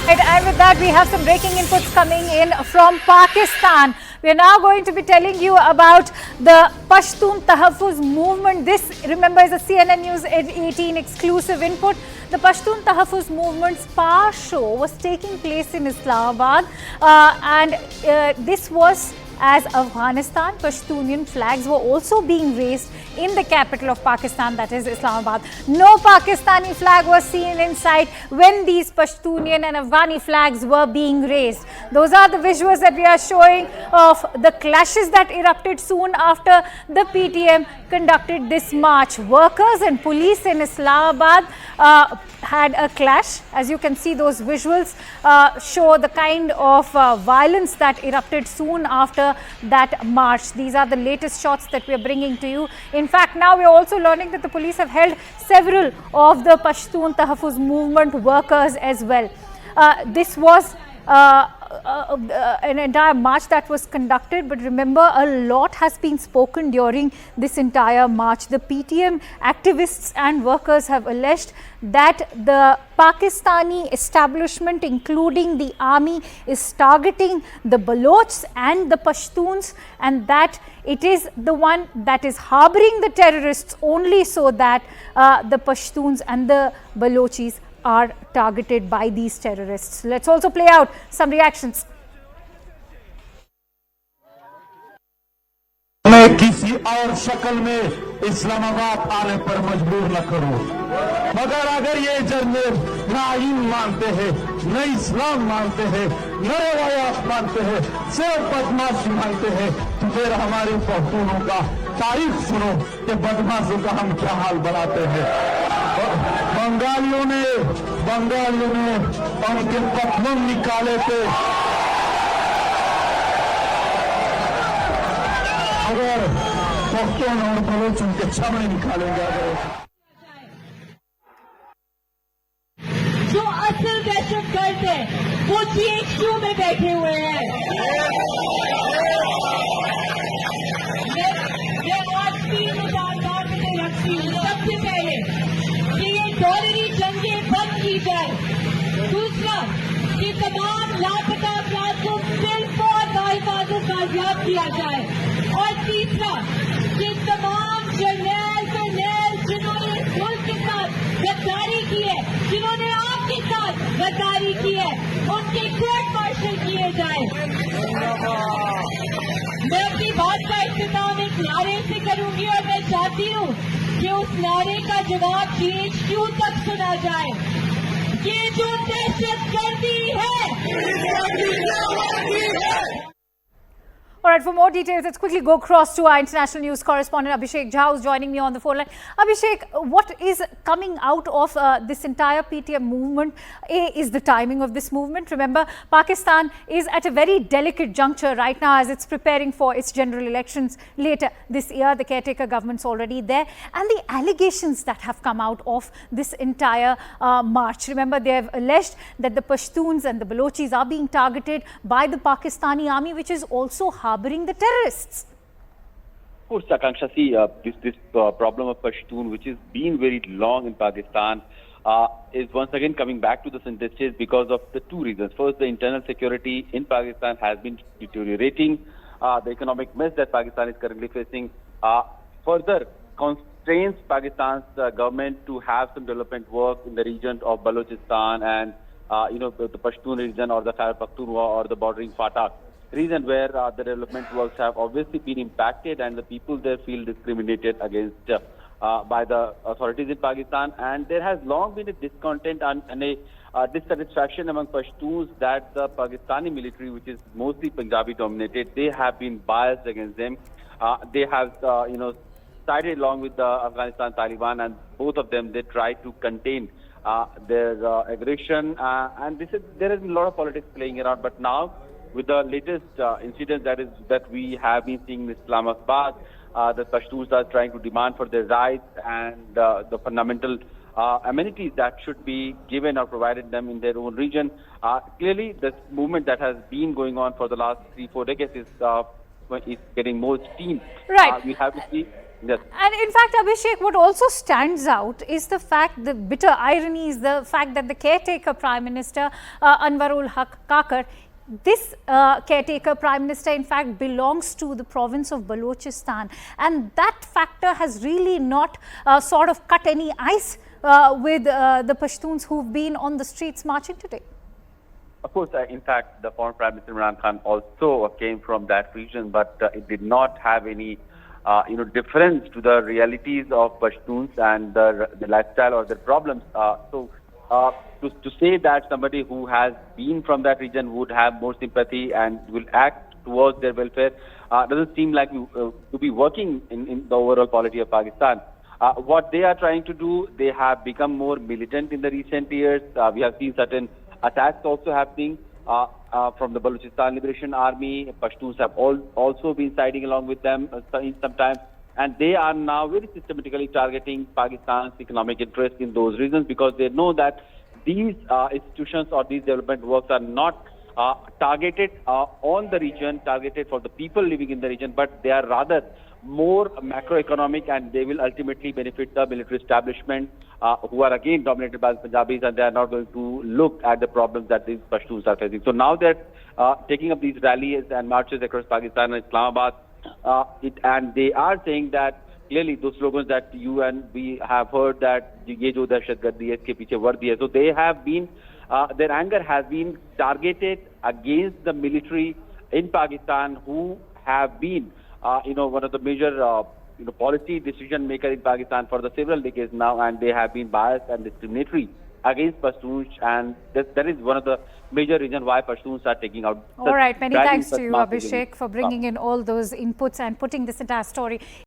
And with that, we have some breaking inputs coming in from Pakistan. We are now going to be telling you about the Pashtun Tahafuz Movement. This, remember, is a CNN News 18 exclusive input. The Pashtun Tahafuz Movement's Power Show was taking place in Islamabad, this was as Afghanistan Pashtunian flags were also being raised in the capital of Pakistan, that is Islamabad. No Pakistani flag was seen in sight when these Pashtunian and Afghani flags were being raised. Those are the visuals that we are showing of the clashes that erupted soon after the PTM conducted this march. Workers and police in Islamabad had a clash. As you can see, those visuals show the kind of violence that erupted soon after that march. These are the latest shots that we are bringing to you. In fact, now we are also learning that the police have held several of the Pashtun Tahafuz movement workers as well. This was an entire march that was conducted, but remember, a lot has been spoken during this entire march. The PTM activists and workers have alleged that the Pakistani establishment, including the army, is targeting the Balochs and the Pashtuns, and that it is the one that is harboring the terrorists only so that the Pashtuns and the Balochis are targeted by these terrorists. Let's also play out some reactions. मैं किसी और शक्ल में इस्लामाबाद आने पर मजबूर न करूं, मगर अगर ये जर्नल न आईन मानते हैं, न इस्लाम मानते हैं, न रवायात मानते हैं, सिर्फ बदमाशी मानते हैं, तो फिर हमारे पख्तूनों का तारीफ सुनो कि बदमाशों का हम क्या हाल बनाते हैं। बंगालियों ने उनके पतलून निकाले थे, अगर पख्तून और बलोच उनके छमड़े निकालेंगे। जो असल दहशतगर्द है वो GHQ में बैठे हुए हैं। मैं आज 3 बात रखती हूँ। सबसे पहले कि ये डॉलरी जंगें बंद की जाए। दूसरा कि तमाम लापता अफराद को सिर्फ और बाहिफाजत कामयाब किया जाए। और तीसरा कि तमाम जर्नैल जिन्होंने इस मुल्क के साथ गद्दारी की है, जिन्होंने आपके साथ गद्दारी की है, उनके कोर्ट मार्शल किए जाए। मैं अपनी बात का इख्तिताम एक नारे से करूंगी और मैं चाहती हूँ कि उस नारे का जवाब GHQ तक सुना जाए। ये जो दहशतगर्दी है। All right, for more details, let's quickly go across to our international news correspondent Abhishek Jha, who's joining me on the phone line. Abhishek, what is coming out of this entire PTM movement? Is the timing of this movement? Remember, Pakistan is at a very delicate juncture right now as it's preparing for its general elections later this year. The caretaker government's already there. And the allegations that have come out of this entire march. Remember, they have alleged that the Pashtuns and the Balochis are being targeted by the Pakistani army, which is also harboring the terrorists. Of course, Akanksha, see, this problem of Pashtun, which has been very long in Pakistan, is once again coming back to the center because of the two reasons. First, the internal security in Pakistan has been deteriorating. The economic mess that Pakistan is currently facing further constrains Pakistan's government to have some development work in the region of Balochistan and the Pashtun region or the Khyber Pakhtunkhwa or the bordering Fatah region, where the development works have obviously been impacted and the people there feel discriminated against by the authorities in Pakistan. And there has long been a discontent and a dissatisfaction among Pashtuns that the Pakistani military, which is mostly Punjabi dominated, they have been biased against them. They have, sided along with the Afghanistan Taliban, and both of them, they try to contain their aggression. And there has been a lot of politics playing around, but now, with the latest incident that we have been seeing in Islamabad, the Pashtuns are trying to demand for their rights and the fundamental amenities that should be given or provided them in their own region. Clearly, this movement that has been going on for the last 3-4 decades is is getting more steam. Right. We have to see. Yes. And in fact, Abhishek, what also stands out is the fact, the bitter irony is the fact that the caretaker Prime Minister, Anwarul Haq Kakar, this caretaker Prime Minister in fact belongs to the province of Balochistan, and that factor has really not sort of cut any ice with the Pashtuns who've been on the streets marching today. Of course, in fact, the former Prime Minister Imran Khan also came from that region, but it did not have any difference to the realities of Pashtuns and the lifestyle or their problems. To say that somebody who has been from that region would have more sympathy and will act towards their welfare doesn't seem like to be working in the overall polity of Pakistan. What they are trying to do, they have become more militant in the recent years. We have seen certain attacks also happening from the Balochistan Liberation Army. Pashtuns have also been siding along with them sometimes. And they are now very systematically targeting Pakistan's economic interest in those regions because they know that these institutions or these development works are not targeted on the region, targeted for the people living in the region, but they are rather more macroeconomic, and they will ultimately benefit the military establishment who are again dominated by the Punjabis, and they are not going to look at the problems that these Pashtuns are facing. So now they're taking up these rallies and marches across Pakistan and Islamabad, and they are saying that clearly those slogans that you and we have heard that ye jo dahshatgardi hai iske piche vardi hai, so they have been their anger has been targeted against the military in Pakistan, who have been one of the major policy decision maker in Pakistan for the several decades now, and they have been biased and discriminatory against Pashtuns, and that is one of the major reasons why Pashtuns are taking out. All right, many thanks to you, Abhishek, for bringing in all those inputs and putting this entire story